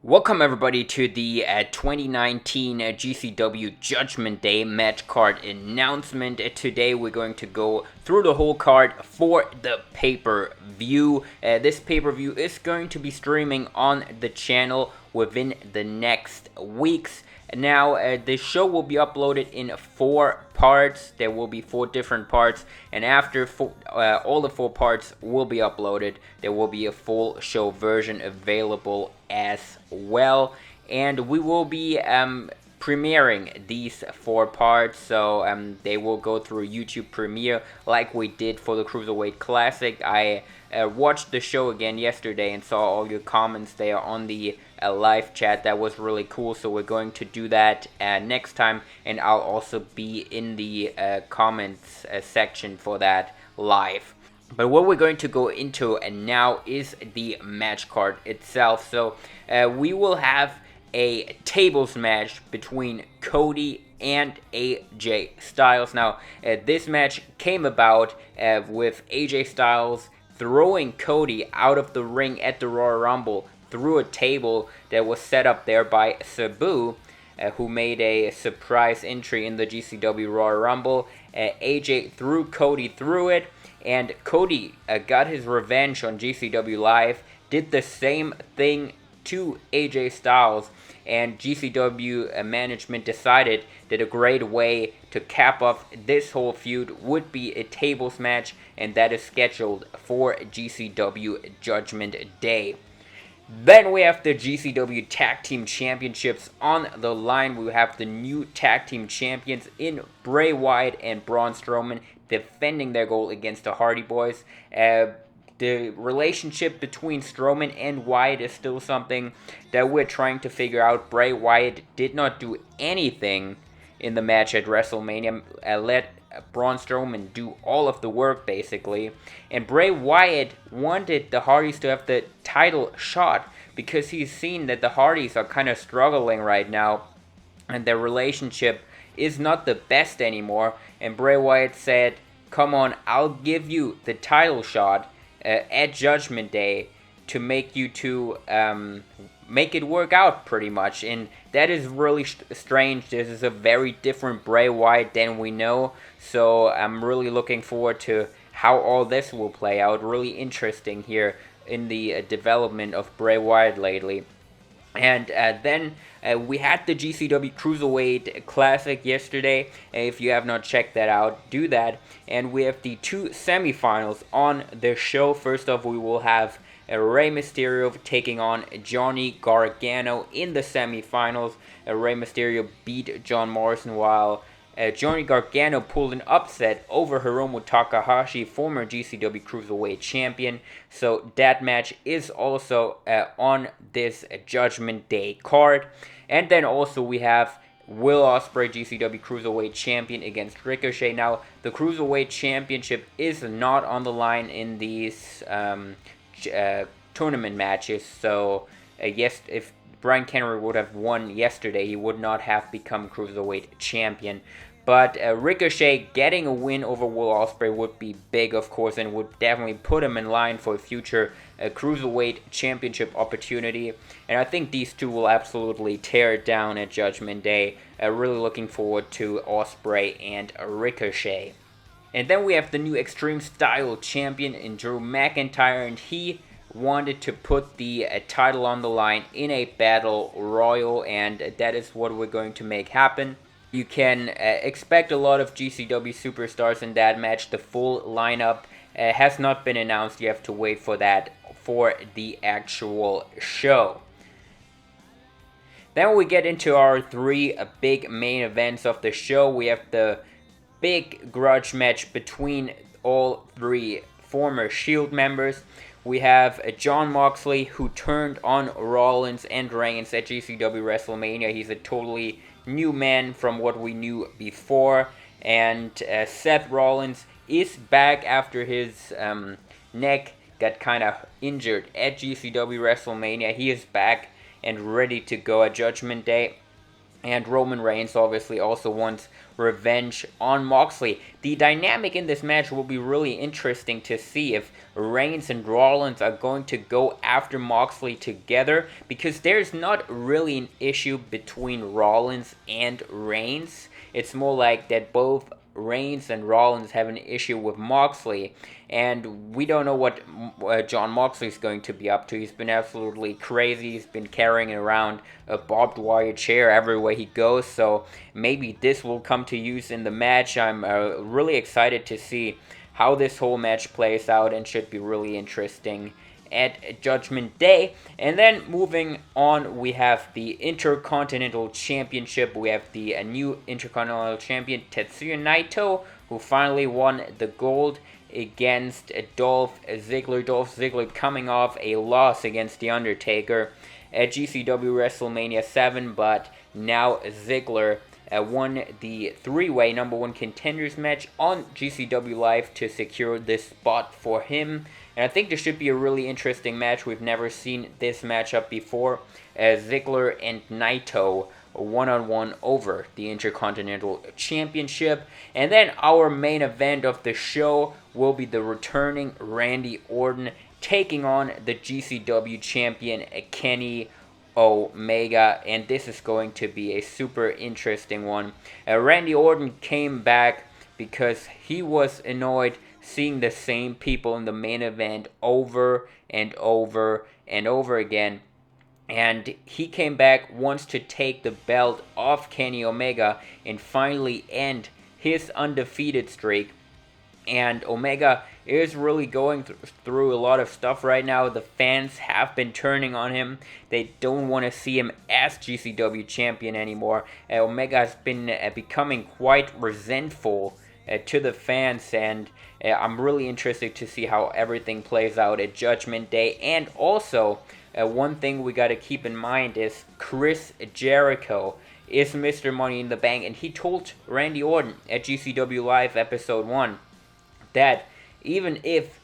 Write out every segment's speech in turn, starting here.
Welcome everybody to the 2019 GCW Judgment Day match card announcement. Today we're going to go through the whole card for the pay-per-view. This pay-per-view is going to be streaming on the channel within the next weeks. Now, the show will be uploaded in 4 parts. There will be 4 different parts, and after all the 4 parts will be uploaded, there will be a full show version available as well. And we will be premiering these 4 parts, so they will go through YouTube Premiere like we did for the Cruiserweight Classic. I watched the show again yesterday and saw all your comments there on the live chat. That was really cool, so we're going to do that next time, and I'll also be in the comments section for that live. But what we're going to go into now is the match card itself. So we will have a tables match between Cody and AJ Styles. Now, this match came about with AJ Styles throwing Cody out of the ring at the Royal Rumble through a table that was set up there by Sabu, who made a surprise entry in the GCW Royal Rumble. AJ threw Cody through it, and Cody got his revenge on GCW Live, did the same thing to AJ Styles, and GCW management decided that a great way to cap off this whole feud would be a tables match, and that is scheduled for GCW Judgment Day. Then we have the GCW Tag Team Championships on the line. We have the new Tag Team Champions in Bray Wyatt and Braun Strowman defending their gold against the Hardy Boys. The relationship between Strowman and Wyatt is still something that we're trying to figure out. Bray Wyatt did not do anything in the match at WrestleMania. Let Braun Strowman do all of the work, basically. And Bray Wyatt wanted the Hardys to have the title shot because he's seen that the Hardys are kind of struggling right now, and their relationship is not the best anymore. And Bray Wyatt said, "Come on, I'll give you the title shot at Judgment Day to make you two make it work out, pretty much." And that is really strange. This is a very different Bray Wyatt than we know, so I'm really looking forward to how all this will play out. Really interesting here in the development of Bray Wyatt lately. And then we had the GCW Cruiserweight Classic yesterday. If you have not checked that out, do that. And we have the 2 semifinals on the show. First off, we will have Rey Mysterio taking on Johnny Gargano in the semifinals. Rey Mysterio beat John Morrison, while Johnny Gargano pulled an upset over Hiromu Takahashi, former GCW Cruiserweight Champion. So that match is also on this Judgment Day card. And then also we have Will Osprey, GCW Cruiserweight Champion, against Ricochet. Now, the Cruiserweight Championship is not on the line in these tournament matches. So, yes, if Brian Kennery would have won yesterday, he would not have become Cruiserweight Champion. But Ricochet getting a win over Will Ospreay would be big, of course, and would definitely put him in line for a future Cruiserweight Championship opportunity. And I think these two will absolutely tear it down at Judgment Day. Really looking forward to Ospreay and Ricochet. And then we have the new Extreme Style Champion in Drew McIntyre, and he wanted to put the title on the line in a battle royal, and that is what we're going to make happen. You can expect a lot of GCW superstars in that match. The full lineup has not been announced. You have to wait for that for the actual show. Then we get into our 3 big main events of the show. We have the big grudge match between all 3 former Shield members. We have Jon Moxley, who turned on Rollins and Reigns at GCW WrestleMania. He's a totally new man from what we knew before. And Seth Rollins is back after his neck got kind of injured at GCW WrestleMania. He is back and ready to go at Judgment Day. And Roman Reigns obviously also wants revenge on Moxley. The dynamic in this match will be really interesting to see if Reigns and Rollins are going to go after Moxley together, because there's not really an issue between Rollins and Reigns. It's more like that both Reigns and Rollins have an issue with Moxley, and we don't know what John Moxley's going to be up to. He's been absolutely crazy. He's been carrying around a barbed wire chair everywhere he goes, so maybe this will come to use in the match. I'm really excited to see how this whole match plays out, and should be really interesting at Judgment Day. And then moving on, we have the Intercontinental Championship. We have the new Intercontinental Champion Tetsuo Naito, who finally won the gold against Dolph Ziggler. Dolph Ziggler coming off a loss against The Undertaker at GCW WrestleMania 7, but now Ziggler won the three-way number one contenders match on GCW Live to secure this spot for him. And I think this should be a really interesting match. We've never seen this matchup before, as Ziggler and Naito one-on-one over the Intercontinental Championship. And then our main event of the show will be the returning Randy Orton taking on the GCW champion Kenny Omega, and this is going to be a super interesting one. Randy Orton came back because he was annoyed seeing the same people in the main event over and over and over again, and he came back, wants to take the belt off Kenny Omega and finally end his undefeated streak. And Omega is really going through a lot of stuff right now. The fans have been turning on him. They don't want to see him as GCW champion anymore. Omega has been becoming quite resentful to the fans, and I'm really interested to see how everything plays out at Judgment Day. And also, one thing we got to keep in mind is Chris Jericho is Mr. Money in the Bank, and he told Randy Orton at GCW Live Episode 1 that even if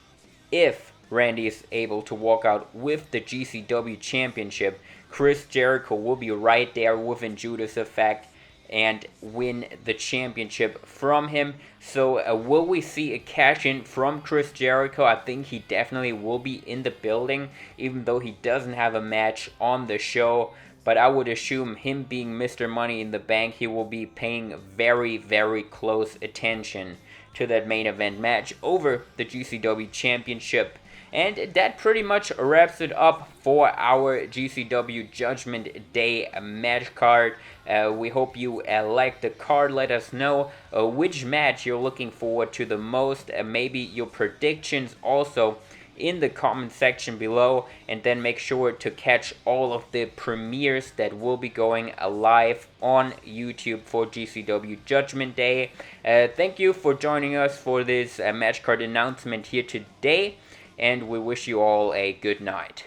Randy is able to walk out with the GCW Championship, Chris Jericho will be right there within Judas Effect and win the championship from him. So will we see a cash-in from Chris Jericho? I think he definitely will be in the building, even though he doesn't have a match on the show. But I would assume him being Mr. Money in the Bank, he will be paying very, very close attention to that main event match over the GCW Championship. And that pretty much wraps it up for our GCW Judgment Day match card. We hope you liked the card. Let us know which match you're looking forward to the most. Maybe your predictions also in the comment section below, and then make sure to catch all of the premieres that will be going live on YouTube for GCW Judgment Day. Thank you for joining us for this match card announcement here today, and we wish you all a good night.